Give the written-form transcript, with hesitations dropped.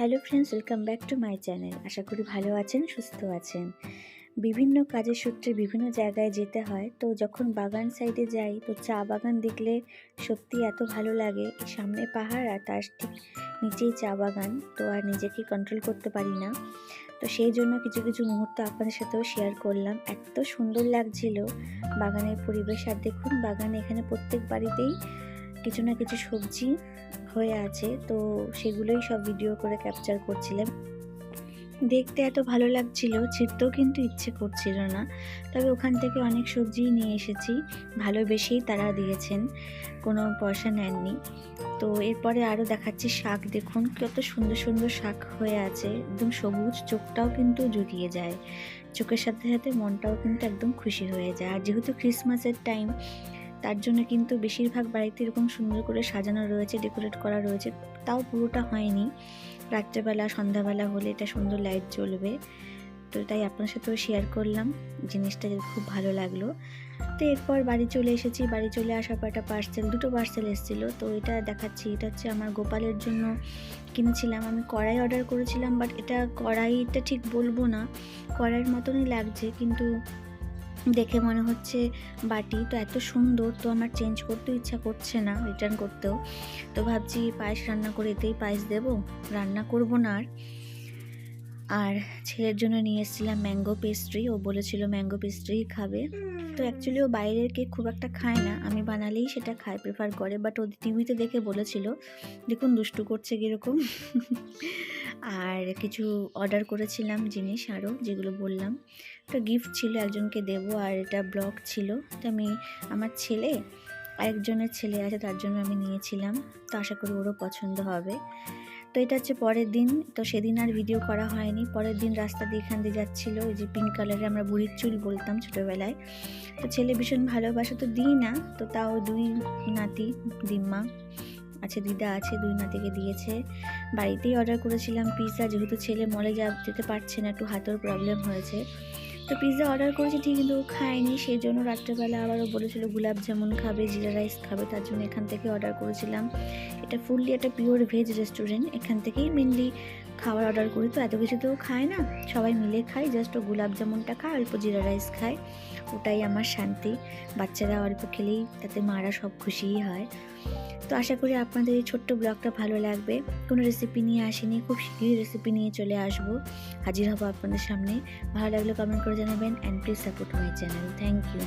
Hello friends, welcome back to my channel. আশা করি ভালো আছেন, সুস্থ আছেন। বিভিন্ন কাজের সূত্রে বিভিন্ন জায়গায় যেতে হয়, তো যখন বাগান সাইডে যাই তো চা বাগান দেখলে সত্যি এত ভালো লাগে। সামনে পাহাড় আর তার ঠিক নিচেই চা বাগান, তো আর নিজেকে কন্ট্রোল করতে পারি না। তো সেই জন্য কিছু কিছু মুহূর্ত আপনাদের সাথেও শেয়ার করলাম। এত সুন্দর লাগছিল বাগানের পরিবেশ। আর দেখুন, বাগানে এখানে প্রত্যেক বাড়িতেই কিছু না কিছু সবজি হয়ে আছে, তো সেগুলোই সব ভিডিও করে ক্যাপচার করছিলাম। দেখতে এত ভালো লাগছিল, ছিঁড়তেও কিন্তু ইচ্ছে করছিল না। তবে ওখান থেকে অনেক সবজি নিয়ে এসেছি, ভালোবেসেই তারা দিয়েছেন, কোনো পয়সা নেননি। তো এরপরে আরও দেখাচ্ছি শাক। দেখুন কত সুন্দর সুন্দর শাক হয়ে আছে, একদম সবুজ, চোখটাও কিন্তু জুড়িয়ে যায়, চোখের সাথে সাথে মনটাও কিন্তু একদম খুশি হয়ে যায়। আর যেহেতু ক্রিসমাসের টাইম, তার জন্য কিন্তু বেশিরভাগ বাড়িতে এরকম সুন্দর করে সাজানো রয়েছে, ডেকোরেট করা রয়েছে। তাও পুরোটা হয়নি, রাত্রেবেলা সন্ধ্যাবেলা হলে এটা সুন্দর লাইট জ্বলবে। তো তাই আপনার সাথেও শেয়ার করলাম, জিনিসটা খুব ভালো লাগলো। তো এরপর বাড়ি চলে এসেছি। বাড়ি চলে আসার পর একটা দুটো পার্সেল এসেছিলো, তো এটা দেখাচ্ছি। এটা হচ্ছে আমার গোপালের জন্য কিনেছিলাম। আমি কড়াই অর্ডার করেছিলাম, বাট এটা কড়াইটা ঠিক বলবো না, কড়াইয়ের মতনই লাগছে, কিন্তু দেখে মনে হচ্ছে বাটি। তো এত সুন্দর, তো আমার চেঞ্জ করতেও ইচ্ছা করছে না, রিটার্ন করতেও। তো ভাবছি পায়েস রান্না করে এতেই পায়েস দেবো, রান্না করবো না। আর ছেলের জন্য নিয়ে এসেছিলাম ম্যাঙ্গো পেস্ট্রি। ও বলেছিল ম্যাঙ্গো পেস্ট্রি খাবে। তো অ্যাকচুয়ালি ও বাইরের কেক খুব একটা খায় না, আমি বানালেই সেটা খায়, প্রেফার করে। বাট ও টিভিতে দেখে বলেছিল, দেখুন দুষ্টু করছে কীরকম। আর কিছু অর্ডার করেছিলাম জিনিস আরও, যেগুলো বললাম। তো গিফট ছিল, একজনকে দেবো। আর এটা ব্লগ ছিল, তো আমি আমার ছেলে আরেকজনের ছেলে আছে, তার জন্য আমি নিয়েছিলাম। তো আশা করি ওরও পছন্দ হবে। তো এটা হচ্ছে পরের দিন। তো সেদিন আর ভিডিও করা হয়নি। পরের দিন রাস্তা দিয়ে এখান দিয়ে যাচ্ছিল, ওই যে পিঙ্ক কালারে আমরা বুড়ির চুল বলতাম ছোটোবেলায়। তো ছেলে ভীষণ ভালোবাসা, তো দিই না, তো তাও দুই নাতি, দিম্মা আছে, দিদা আছে, দুই নাতিকে দিয়েছে। বাড়িতেই অর্ডার করেছিলাম পিৎজা, যেহেতু ছেলে মলে যেতে পারছে না, একটু হাতের প্রবলেম হয়েছে। তো পিৎজা অর্ডার করেছি ঠিক, কিন্তু ও খায়নি। সেই জন্য রাত্রেবেলা আবারও বলেছিল গোলাপ জামুন খাবে, জিরা রাইস খাবে, তার জন্য এখান থেকে অর্ডার করেছিলাম। এটা ফুললি একটা পিওর ভেজ রেস্টুরেন্ট, এখান থেকেই মেনলি খাবার অর্ডার করি। তো এত কিছু তো খায় না, সবাই মিলে খাই, জাস্ট ও গোলাপ জামুনটা খায়, অল্প জিরা রাইস খায়, ওটাই আমার শান্তি। বাচ্চারা অল্প খেলেই তাতে মারা সব খুশিই হয়। তো আশা করি আপনাদের এই ছোট্ট ব্লগটা ভালো লাগবে। কোনো রেসিপি নিয়ে আসিনি, খুব শীঘ্রই রেসিপি নিয়ে চলে আসবো, হাজির হব আপনাদের সামনে। ভালো লাগলে কমেন্ট করে জানাবেন, and please support my channel. Thank you.